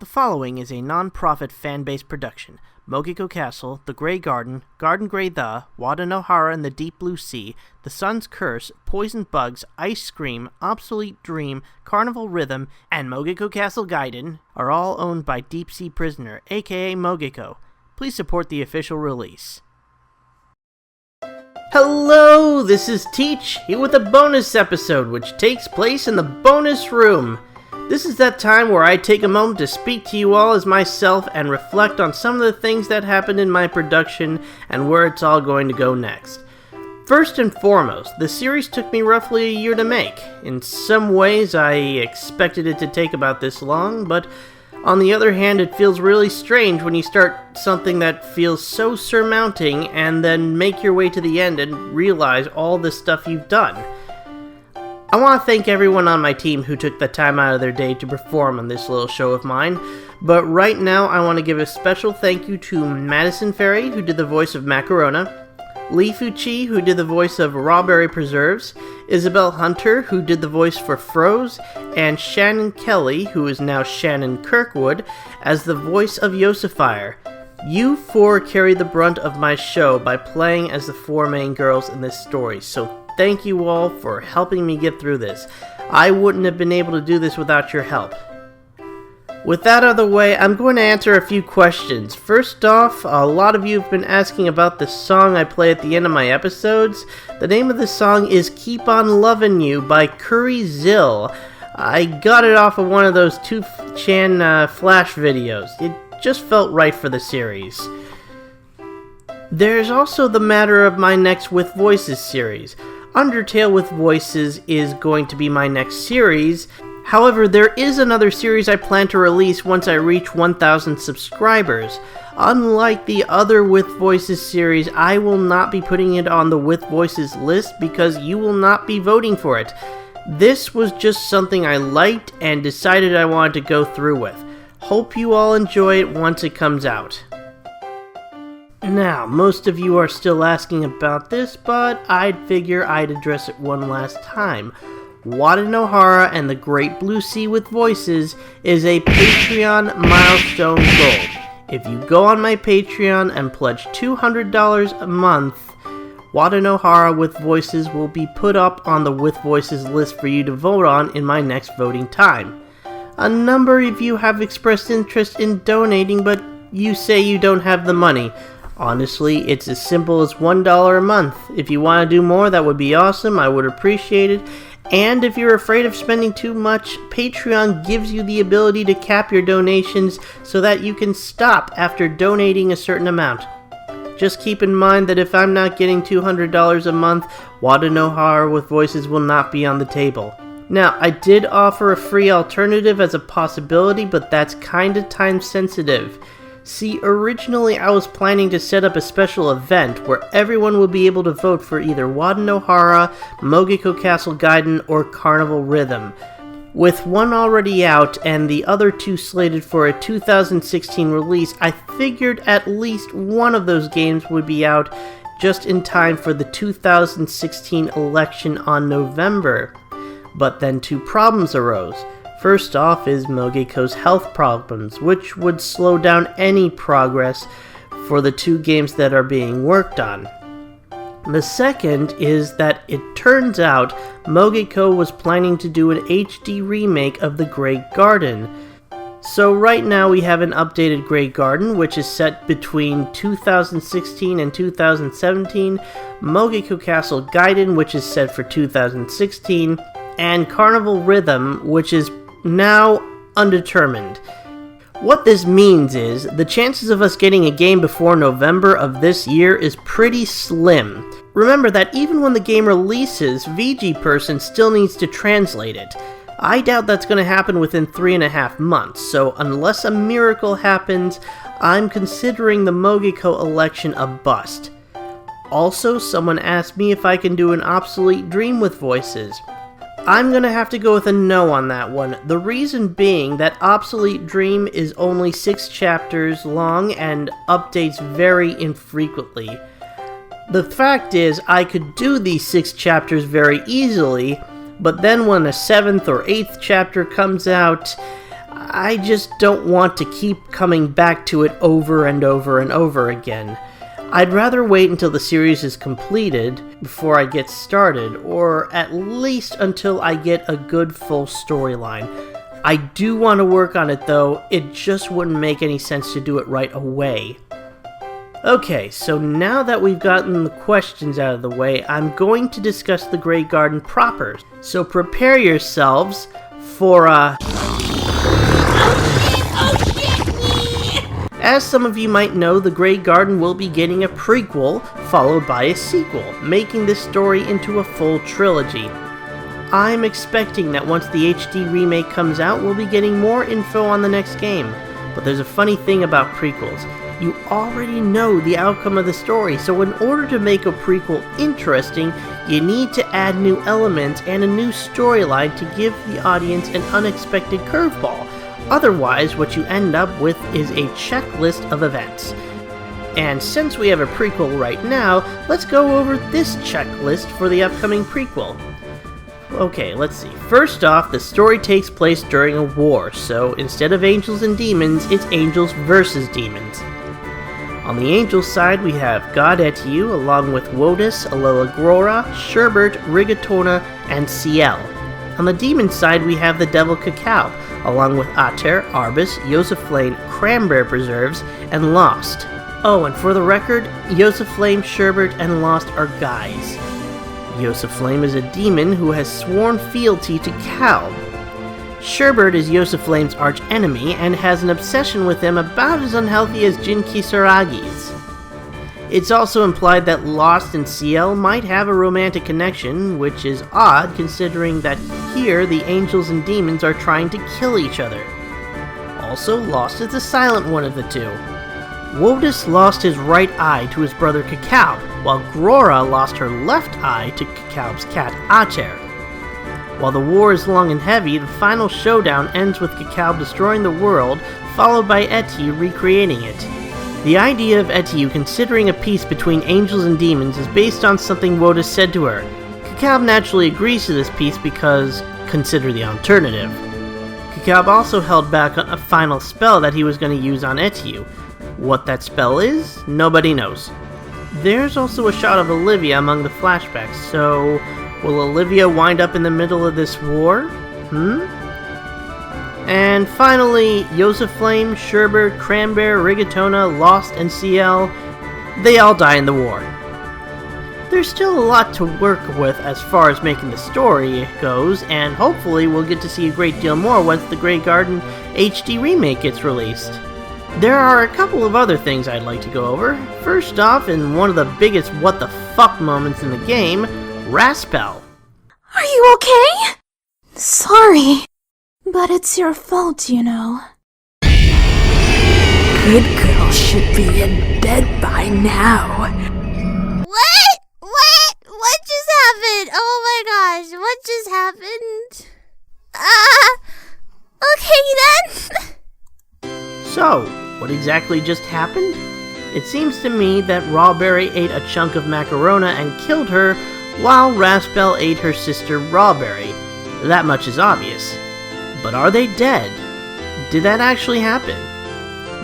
The following is a non-profit fan-based production. Mogeko Castle, The Grey Garden, Garden Grey the, Wada no Hara and the Deep Blue Sea, The Sun's Curse, Poison Bugs, Ice Scream, Obsolete Dream, Carnival Rhythm, and Mogeko Castle Gaiden are all owned by Deep Sea Prisoner, aka Mogeko. Please support the official release. Hello, this is Teach, here with a bonus episode which takes place in the bonus room. This is that time where I take a moment to speak to you all as myself and reflect on some of the things that happened in my production and where it's all going to go next. First and foremost, the series took me roughly a year to make. In some ways, I expected it to take about this long, but on the other hand, it feels really strange when you start something that feels so surmounting and then make your way to the end and realize all the stuff you've done. I want to thank everyone on my team who took the time out of their day to perform on this little show of mine, but right now I want to give a special thank you to Madison Ferry, who did the voice of Macarona, Lee Fuchi, who did the voice of Rawberry Preserves, Isabel Hunter, who did the voice for Froze, and Shannon Kelly, who is now Shannon Kirkwood, as the voice of Yosafire. You four carry the brunt of my show by playing as the four main girls in this story, so thank you all for helping me get through this. I wouldn't have been able to do this without your help. With that out of the way, I'm going to answer a few questions. First off, a lot of you have been asking about the song I play at the end of my episodes. The name of the song is Keep On Lovin' You by Curry Zill. I got it off of one of those 2chan Flash videos. It just felt right for the series. There's also the matter of my next With Voices series. Undertale with Voices is going to be my next series. However, there is another series I plan to release once I reach 1,000 subscribers. Unlike the other With Voices series, I will not be putting it on the With Voices list because you will not be voting for it. This was just something I liked and decided I wanted to go through with. Hope you all enjoy it once it comes out. Now, most of you are still asking about this, but I'd figure I'd address it one last time. Wada no Hara and the Great Blue Sea with Voices is a Patreon milestone goal. If you go on my Patreon and pledge $200 a month, Wada no Hara with Voices will be put up on the With Voices list for you to vote on in my next voting time. A number of you have expressed interest in donating, but you say you don't have the money. Honestly, it's as simple as $1 a month. If you want to do more, that would be awesome. I would appreciate it. And if you're afraid of spending too much, Patreon gives you the ability to cap your donations so that you can stop after donating a certain amount. Just keep in mind that if I'm not getting $200 a month, Wada no Hara with Voices will not be on the table. Now, I did offer a free alternative as a possibility, but that's kinda time sensitive. See, originally I was planning to set up a special event where everyone would be able to vote for either Wada no Hara, Mogeko Castle Gaiden, or Carnival Rhythm. With one already out and the other two slated for a 2016 release, I figured at least one of those games would be out just in time for the 2016 election on November. But then two problems arose. First off is Mogeko's health problems, which would slow down any progress for the two games that are being worked on. The second is that it turns out Mogeko was planning to do an HD remake of The Grey Garden. So right now we have an updated Grey Garden, which is set between 2016 and 2017, Mogeko Castle Gaiden, which is set for 2016, and Carnival Rhythm, which is now undetermined. What this means is, the chances of us getting a game before November of this year is pretty slim. Remember that even when the game releases, VG Person still needs to translate it. I doubt that's going to happen within 3.5 months, so unless a miracle happens, I'm considering the Mogeko election a bust. Also, someone asked me if I can do an Obsolete Dream with Voices. I'm gonna have to go with a no on that one. The reason being that Obsolete Dream is only 6 chapters long and updates very infrequently. The fact is, I could do these 6 chapters very easily, but then when a 7th or 8th chapter comes out, I just don't want to keep coming back to it over and over and over again. I'd rather wait until the series is completed before I get started, or at least until I get a good full storyline. I do want to work on it though, it just wouldn't make any sense to do it right away. Okay, so now that we've gotten the questions out of the way, I'm going to discuss the Grey Garden proper. So prepare yourselves for As some of you might know, the Grey Garden will be getting a prequel, followed by a sequel, making this story into a full trilogy. I'm expecting that once the HD remake comes out, we'll be getting more info on the next game. But there's a funny thing about prequels. You already know the outcome of the story, so in order to make a prequel interesting, you need to add new elements and a new storyline to give the audience an unexpected curveball. Otherwise, what you end up with is a checklist of events. And since we have a prequel right now, let's go over this checklist for the upcoming prequel. Okay, let's see. First off, the story takes place during a war, so instead of angels and demons, it's angels versus demons. On the angels side, we have God Etihw, along with Wotus, Alelagrora, Sherbert, Rigatona, and Kcalb. On the demon side, we have the devil Kcalb, along with Ater, Arbus, Yosafire, Cranberry Preserves, and Lost. Oh, and for the record, Yosafire, Sherbert, and Lost are guys. Yosafire is a demon who has sworn fealty to Kcalb. Sherbert is Yosafire's arch-enemy and has an obsession with him about as unhealthy as Jin Kisaragi's. It's also implied that Lost and Kcalb might have a romantic connection, which is odd considering that here the angels and demons are trying to kill each other. Also, Lost is the silent one of the two. Wotus lost his right eye to his brother Kcalb, while Grora lost her left eye to Kcalb's cat Ater. While the war is long and heavy, the final showdown ends with Kcalb destroying the world, followed by Etihw recreating it. The idea of Etihw considering a peace between angels and demons is based on something Wotus said to her. Kcalb naturally agrees to this peace because, consider the alternative. Kcalb also held back a final spell that he was going to use on Etihw. What that spell is, nobody knows. There's also a shot of Olivia among the flashbacks, so will Olivia wind up in the middle of this war? And finally, Yosafire, Sherbert, Cranberry, Rigatona, Lost, and Kcalb, they all die in the war. There's still a lot to work with as far as making the story goes, and hopefully we'll get to see a great deal more once the Grey Garden HD remake gets released. There are a couple of other things I'd like to go over. First off, in one of the biggest what the fuck moments in the game, Raspel. Are you okay? Sorry, but it's your fault, you know. Good girl should be in bed by now. What? What just happened? Oh my gosh, what just happened? Okay then. So, what exactly just happened? It seems to me that Rawberry ate a chunk of Macarona and killed her, while Raspel ate her sister Rawberry. That much is obvious. But are they dead? Did that actually happen?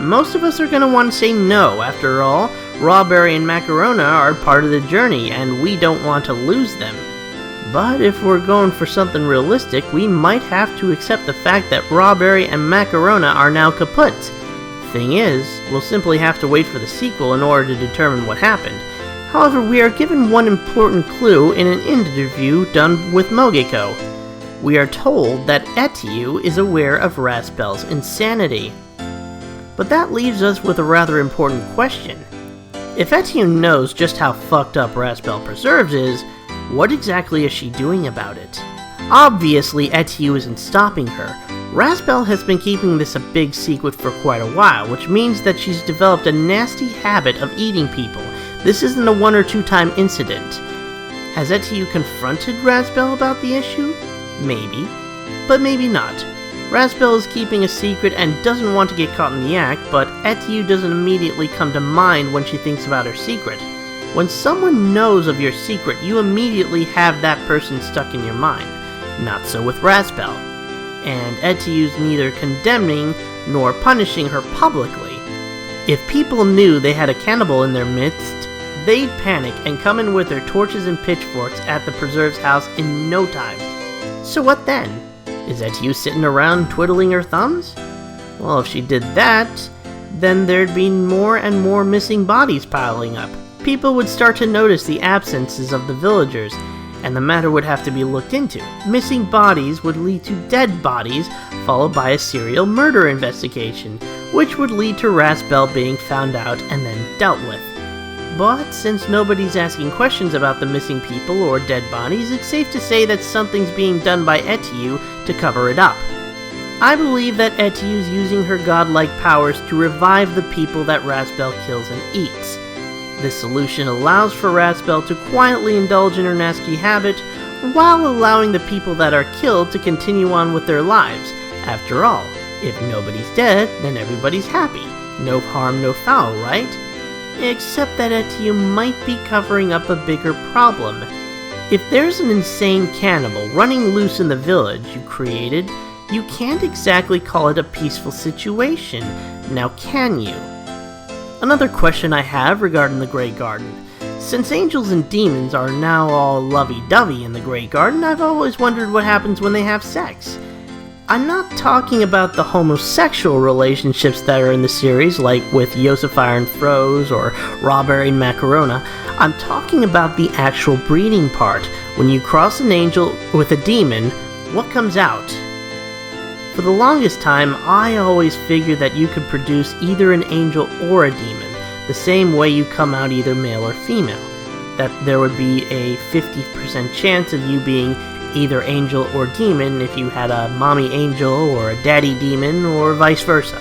Most of us are going to want to say no. After all, Rawberry and Macarona are part of the journey, and we don't want to lose them. But if we're going for something realistic, we might have to accept the fact that Rawberry and Macarona are now kaput. Thing is, we'll simply have to wait for the sequel in order to determine what happened. However, we are given one important clue in an interview done with Mogeko. We are told that Etihw is aware of Raspel's insanity. But that leaves us with a rather important question. If Etihw knows just how fucked up Raspel Preserves is, what exactly is she doing about it? Obviously, Etihw isn't stopping her. Raspel has been keeping this a big secret for quite a while, which means that she's developed a nasty habit of eating people. This isn't a one or two time incident. Has Etihw confronted Raspel about the issue? Maybe, but maybe not. Raspel is keeping a secret and doesn't want to get caught in the act, but Etihw doesn't immediately come to mind when she thinks about her secret. When someone knows of your secret, you immediately have that person stuck in your mind. Not so with Raspel. and Etihw's neither condemning nor punishing her publicly. If people knew they had a cannibal in their midst, they'd panic and come in with their torches and pitchforks at the preserve's house in no time. So what then? Is Etihw sitting around twiddling her thumbs? Well, if she did that, then there'd be more and more missing bodies piling up. People would start to notice the absences of the villagers, and the matter would have to be looked into. Missing bodies would lead to dead bodies, followed by a serial murder investigation, which would lead to Raspel being found out and then dealt with. But since nobody's asking questions about the missing people or dead bodies, it's safe to say that something's being done by Etihw to cover it up. I believe that Etihw's using her godlike powers to revive the people that Raspel kills and eats. This solution allows for Raspel to quietly indulge in her nasty habit, while allowing the people that are killed to continue on with their lives. After all, if nobody's dead, then everybody's happy. No harm, no foul, right? Except that Etihw might be covering up a bigger problem. If there's an insane cannibal running loose in the village you created, you can't exactly call it a peaceful situation, now can you? Another question I have regarding the Grey Garden. Since angels and demons are now all lovey-dovey in the Grey Garden, I've always wondered what happens when they have sex. I'm not talking about the homosexual relationships that are in the series, like with Yosafire and Froze or Rawberry and Macarona. I'm talking about the actual breeding part. When you cross an angel with a demon, what comes out? For the longest time, I always figured that you could produce either an angel or a demon, the same way you come out either male or female. That there would be a 50% chance of you being either angel or demon if you had a mommy angel or a daddy demon, or vice versa.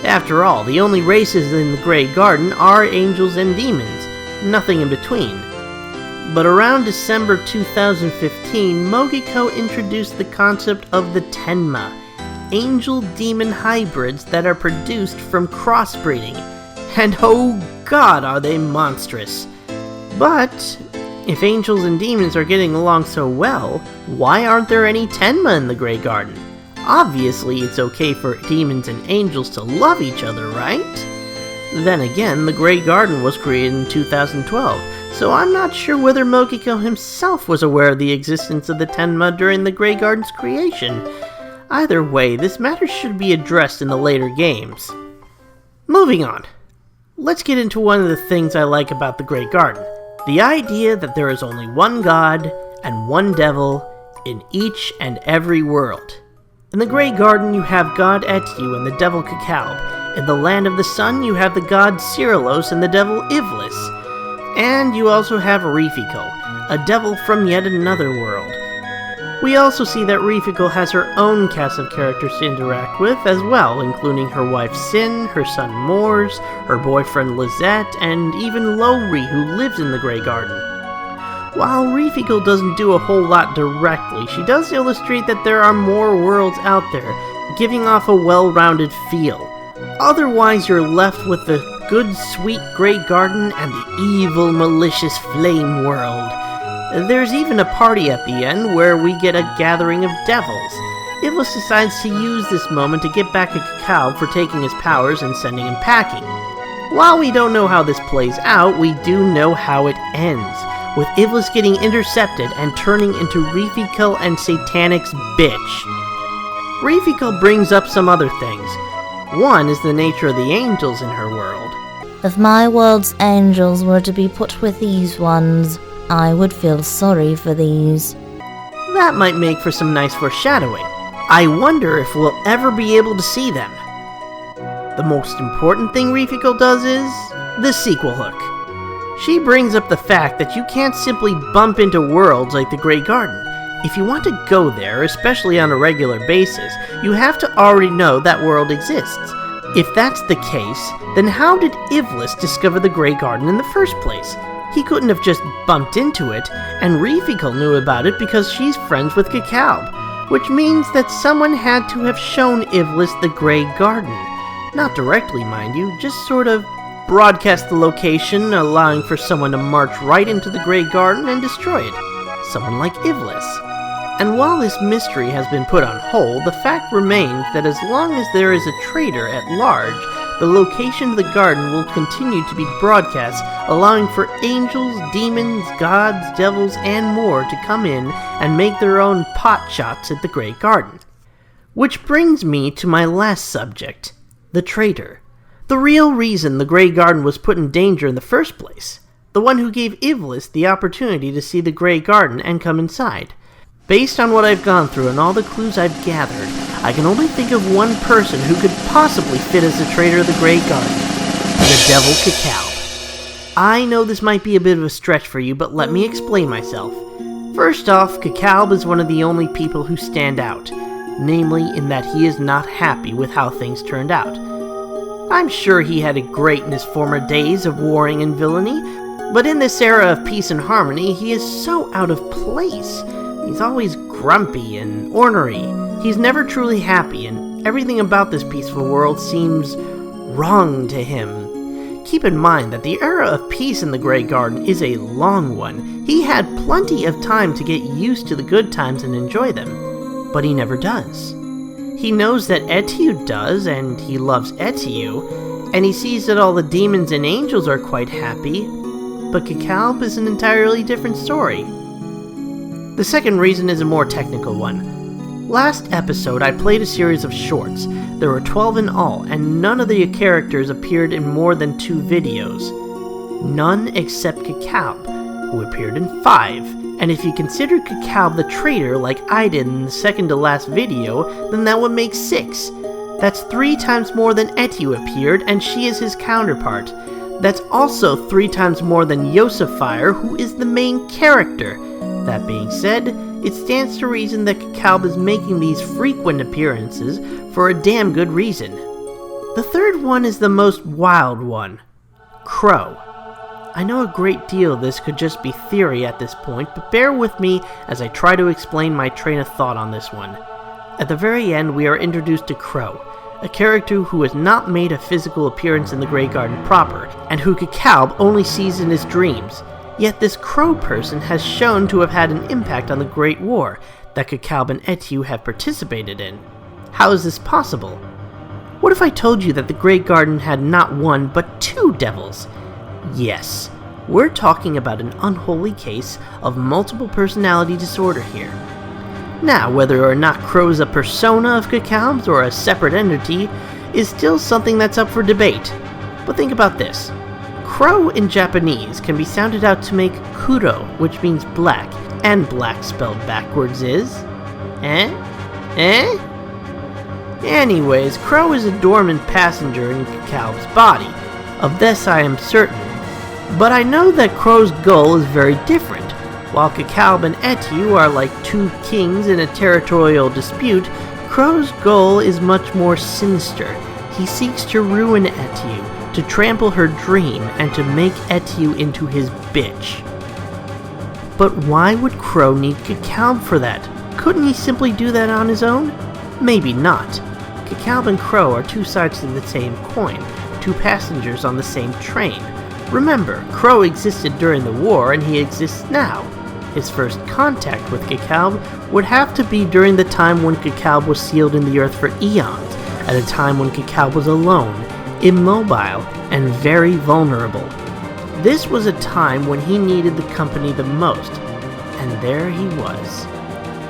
After all, the only races in the Grey Garden are angels and demons, nothing in between. But around December 2015, Mogeko introduced the concept of the Tenma, angel-demon hybrids that are produced from crossbreeding, and oh god are they monstrous. But if angels and demons are getting along so well, why aren't there any Tenma in the Grey Garden? Obviously it's okay for demons and angels to love each other, right? Then again, the Grey Garden was created in 2012, so I'm not sure whether Mogeko himself was aware of the existence of the Tenma during the Grey Garden's creation. Either way, this matter should be addressed in the later games. Moving on. Let's get into one of the things I like about the Grey Garden. The idea that there is only one god and one devil in each and every world. In the Grey Garden you have God Etihw and the devil Kcalb. In the Land of the Sun you have the god Cyrilos and the devil Ivlis. And you also have Refikel, a devil from yet another world. We also see that Refikel has her own cast of characters to interact with as well, including her wife Sin, her son Mors, her boyfriend Lizette, and even Lowry, who lives in the Grey Garden. While Refikel doesn't do a whole lot directly, she does illustrate that there are more worlds out there, giving off a well-rounded feel. Otherwise you're left with the good sweet Grey Garden and the evil malicious Flame World. There's even a party at the end where we get a gathering of devils. Ivlis decides to use this moment to get back at Kcalb for taking his powers and sending him packing. While we don't know how this plays out, we do know how it ends, with Ivlis getting intercepted and turning into Refikel and Satanic's bitch. Refikel brings up some other things. One is the nature of the angels in her world. If my world's angels were to be put with these ones, I would feel sorry for these. That might make for some nice foreshadowing. I wonder if we'll ever be able to see them. The most important thing Refikel does is the sequel hook. She brings up the fact that you can't simply bump into worlds like the Grey Garden. If you want to go there, especially on a regular basis, you have to already know that world exists. If that's the case, then how did Ivlis discover the Grey Garden in the first place? He couldn't have just bumped into it, and Refikel knew about it because she's friends with Kcalb, which means that someone had to have shown Ivlis the Grey Garden. Not directly, mind you, just sort of broadcast the location, allowing for someone to march right into the Grey Garden and destroy it. Someone like Ivlis. And while this mystery has been put on hold, the fact remains that as long as there is a traitor at large, the location of the garden will continue to be broadcast, allowing for angels, demons, gods, devils, and more to come in and make their own pot shots at the Great Garden. Which brings me to my last subject, the traitor. The real reason the Grey Garden was put in danger in the first place. The one who gave Ivlis the opportunity to see the Grey Garden and come inside. Based on what I've gone through and all the clues I've gathered, I can only think of one person who could possibly fit as the traitor of the Grey Garden. The devil Kcalb. I know this might be a bit of a stretch for you, but let me explain myself. First off, Kcalb is one of the only people who stand out, namely in that he is not happy with how things turned out. I'm sure he had it great in his former days of warring and villainy, but in this era of peace and harmony, he is so out of place. He's always grumpy and ornery. He's never truly happy, and everything about this peaceful world seems wrong to him. Keep in mind that the era of peace in the Grey Garden is a long one. He had plenty of time to get used to the good times and enjoy them, but he never does. He knows that Etihw does, and he loves Etihw, and he sees that all the demons and angels are quite happy, but Kcalb is an entirely different story. The second reason is a more technical one. Last episode I played a series of shorts. There were 12 in all, and none of the characters appeared in more than 2 videos. None except Kcalb, who appeared in 5. And if you consider Kcalb the traitor like I did in the second to last video, then that would make 6. That's 3 times more than Etihw appeared, and she is his counterpart. That's also 3 times more than Yosafire, who is the main character. That being said, it stands to reason that Kcalb is making these frequent appearances for a damn good reason. The third one is the most wild one. Crow. I know a great deal of this could just be theory at this point, but bear with me as I try to explain my train of thought on this one. At the very end, we are introduced to Crow, a character who has not made a physical appearance in the Grey Garden proper, and who Kcalb only sees in his dreams. Yet this Crow person has shown to have had an impact on the Great War that Kcalb and Etihw have participated in. How is this possible? What if I told you that the Grey Garden had not 1 but 2 devils? Yes, we're talking about an unholy case of multiple personality disorder here. Now, whether or not Crow is a persona of Kcalb's or a separate entity is still something that's up for debate. But think about this. Crow in Japanese can be sounded out to make kuro, which means black, and black spelled backwards is... Anyways, Crow is a dormant passenger in Kcalb's body. Of this I am certain. But I know that Crow's goal is very different. While Kcalb and Etihw are like 2 kings in a territorial dispute, Crow's goal is much more sinister. He seeks to ruin Etihw, to trample her dream, and to make Etihw into his bitch. But why would Crow need Kcalb for that? Couldn't he simply do that on his own? Maybe not. Kcalb and Crow are 2 sides to the same coin, 2 passengers on the same train. Remember, Crow existed during the war and he exists now. His first contact with Kcalb would have to be during the time when Kcalb was sealed in the earth for eons, at a time when Kcalb was alone, immobile, and very vulnerable. This was a time when he needed the company the most, and there he was.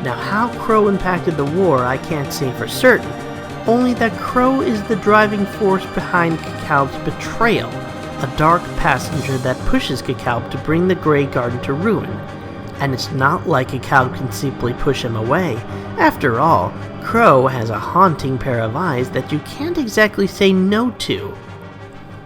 Now how Crow impacted the war I can't say for certain, only that Crow is the driving force behind Kcalb's betrayal, a dark passenger that pushes Kcalb to bring the Grey Garden to ruin. And it's not like Kcalb can simply push him away. After all, Crow has a haunting pair of eyes that you can't exactly say no to.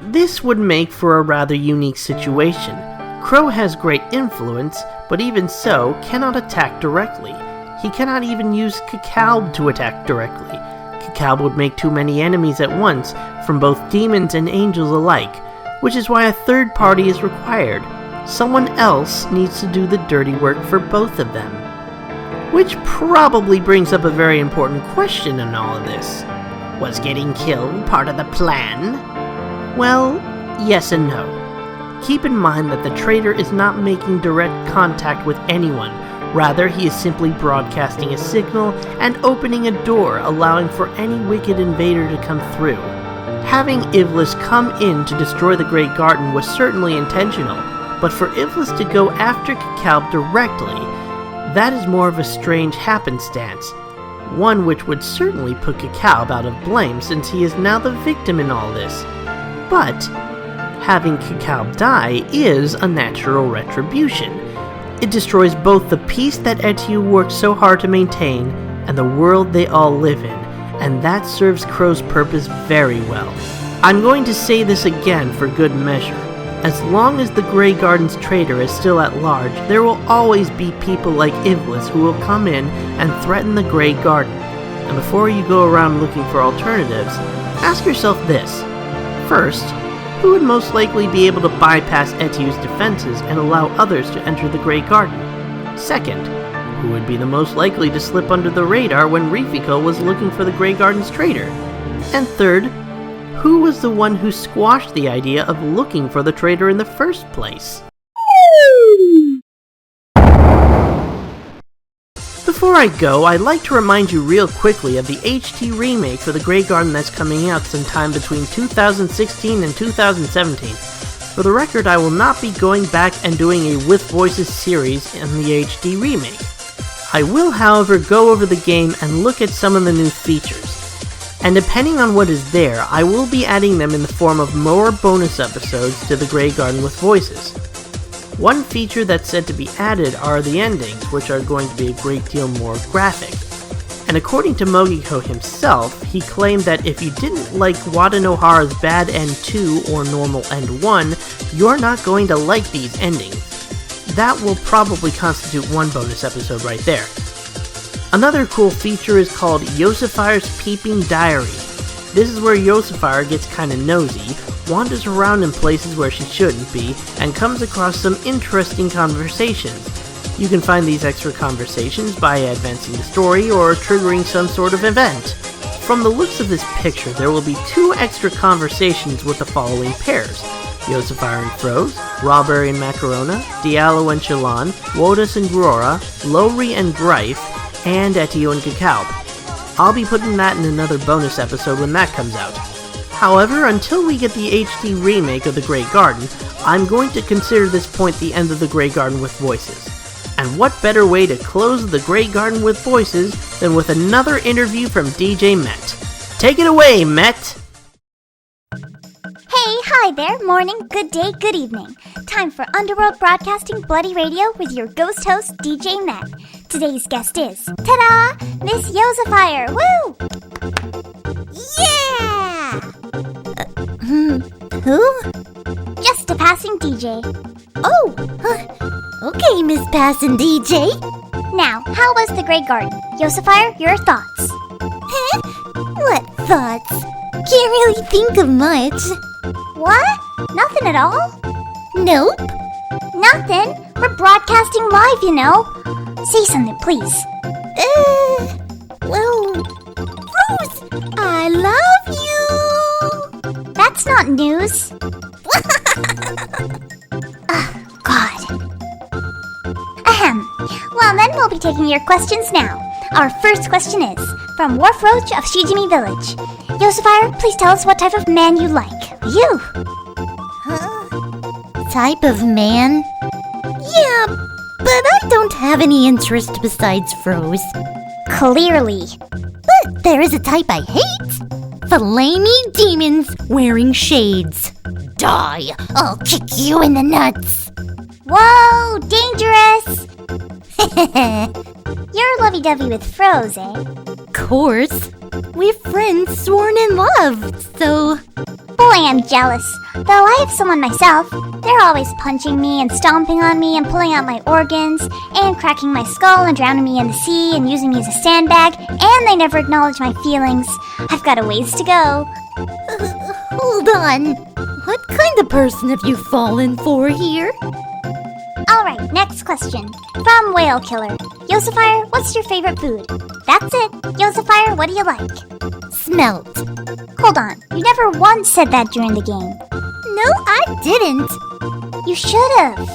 This would make for a rather unique situation. Crow has great influence, but even so, cannot attack directly. He cannot even use Kcalb to attack directly. Kcalb would make too many enemies at once, from both demons and angels alike, which is why a third party is required. Someone else needs to do the dirty work for both of them. Which probably brings up a very important question in all of this. Was getting killed part of the plan? Well, yes and no. Keep in mind that the traitor is not making direct contact with anyone. Rather, he is simply broadcasting a signal and opening a door, allowing for any wicked invader to come through. Having Ivlis come in to destroy the Great Garden was certainly intentional, but for Ivlis to go after Kcalb directly, that is more of a strange happenstance, one which would certainly put Kcalb out of blame since he is now the victim in all this. But having Kcalb die is a natural retribution. It destroys both the peace that Etihw worked so hard to maintain and the world they all live in, and that serves Crow's purpose very well. I'm going to say this again for good measure. As long as the Grey Garden's traitor is still at large, there will always be people like Ivlis who will come in and threaten the Grey Garden. And before you go around looking for alternatives, ask yourself this. First, who would most likely be able to bypass Etihw's defenses and allow others to enter the Grey Garden? Second, who would be the most likely to slip under the radar when Rifiko was looking for the Grey Garden's traitor? And third, who was the one who squashed the idea of looking for the traitor in the first place? Before I go, I'd like to remind you real quickly of the HT remake for the Grey Garden that's coming out sometime between 2016 and 2017. For the record, I will not be going back and doing a With Voices series in the HD remake. I will, however, go over the game and look at some of the new features. And depending on what is there, I will be adding them in the form of more bonus episodes to the Grey Garden with Voices. One feature that's said to be added are the endings, which are going to be a great deal more graphic. And according to Mogeko himself, he claimed that if you didn't like Watanohara's Bad End 2 or Normal End 1, you're not going to like these endings. That will probably constitute one bonus episode right there. Another cool feature is called Yosafire's Peeping Diary. This is where Yosafire gets kinda nosy, wanders around in places where she shouldn't be, and comes across some interesting conversations. You can find these extra conversations by advancing the story or triggering some sort of event. From the looks of this picture, there will be 2 extra conversations with the following pairs: Yosafire and Froze, Rawberry and Macarona, Diallo and Chilan, Wodas and Grora, Lowry and Greif, and Etihw and Kcalb. I'll be putting that in another bonus episode when that comes out. However, until we get the HD remake of the Grey Garden, I'm going to consider this point the end of the Grey Garden with Voices. And what better way to close the Grey Garden with Voices than with another interview from DJ Met. Take it away, Met! Hey, hi there, morning, good day, good evening. Time for Underworld Broadcasting Bloody Radio with your ghost host, DJ Matt. Today's guest is, ta-da, Miss Yosafire, woo! Yeah! Who? Just a passing DJ. Oh, okay, Miss Passin' DJ. Now, how was the Grey Garden? Yosafire, your thoughts? What thoughts? Can't really think of much. What? Nothing at all? Nope. Nothing? We're broadcasting live, you know. Say something, please. Well, Rose, I love you. That's not news. God. Ahem. Well, then we'll be taking your questions now. Our first question is from Warfroach of Shijimi Village. Yosafire, please tell us what type of man you like. You. Type of man? Yeah, but I don't have any interest besides Froze. Clearly. But there is a type I hate. Flamey demons wearing shades. Die! I'll kick you in the nuts! Whoa, dangerous! You're lovey-dovey with Froze, eh? Course. We're friends sworn in love, so... Boy, I'm jealous. Though I have someone myself. They're always punching me and stomping on me and pulling out my organs and cracking my skull and drowning me in the sea and using me as a sandbag, and they never acknowledge my feelings. I've got a ways to go. Hold on. What kind of person have you fallen for here? Alright, next question. From Whale Killer. Yosafire, what's your favorite food? That's it. Yosafire, what do you like? Smelt. Hold on. You never once said that during the game. No, I didn't. You should have.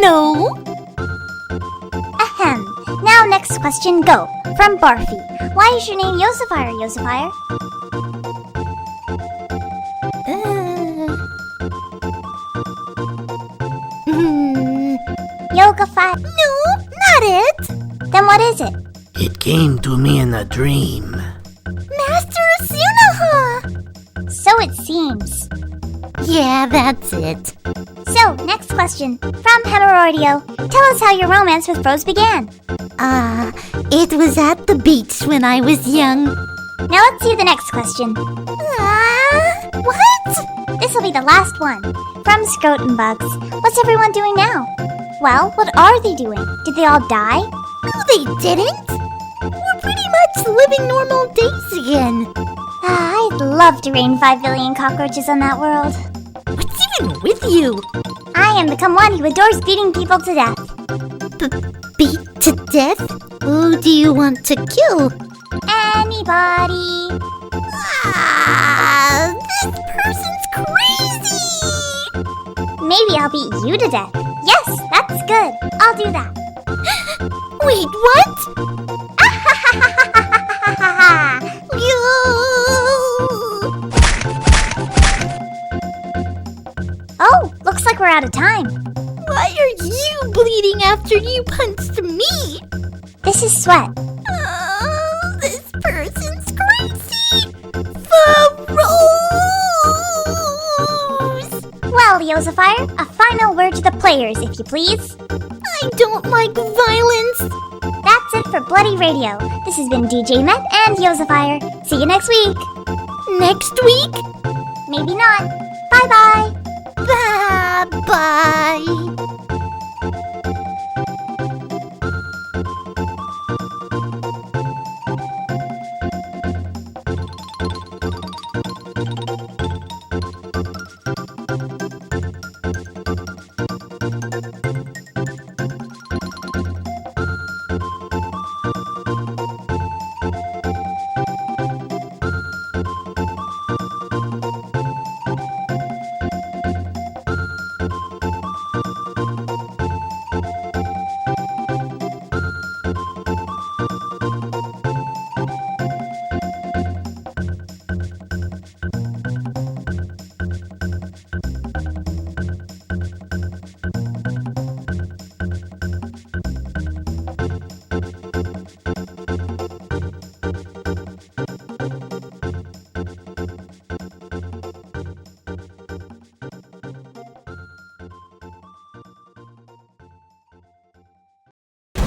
No. Ahem. Now, next question, go. From Barfy. Why is your name Yosafire, Yosafire? Yogafire? No, not it. Then what is it? It came to me in a dream. Master Sunaha. So it seems. Yeah, that's it. So, next question. From Hemorrhoidio. Tell us how your romance with Rose began. It was at the beach when I was young. Now let's see the next question. What? This will be the last one. From Scrotum Bugs. What's everyone doing now? Well, what are they doing? Did they all die? No, they didn't. We're pretty much living normal days again. I'd love to rain 5 billion cockroaches on that world. What's even with you? I am the one who adores beating people to death. Beat to death? Who do you want to kill? Anybody. This person's crazy! Maybe I'll beat you to death. Yes, that's good. I'll do that. Wait, what? Oh, looks like we're out of time. Why are you bleeding after you punched me? This is Sweat. Oh, this person's crazy! Rose! Well, Yosafire, a final word to the players, if you please. I don't like violence. That's it for Bloody Radio. This has been DJ Met and Yosafire. See you next week. Next week? Maybe not. Bye-bye. Bye-bye.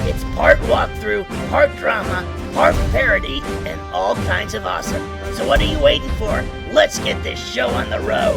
It's part walkthrough, part drama, part parody, and all kinds of awesome. So what are you waiting for? Let's get this show on the road.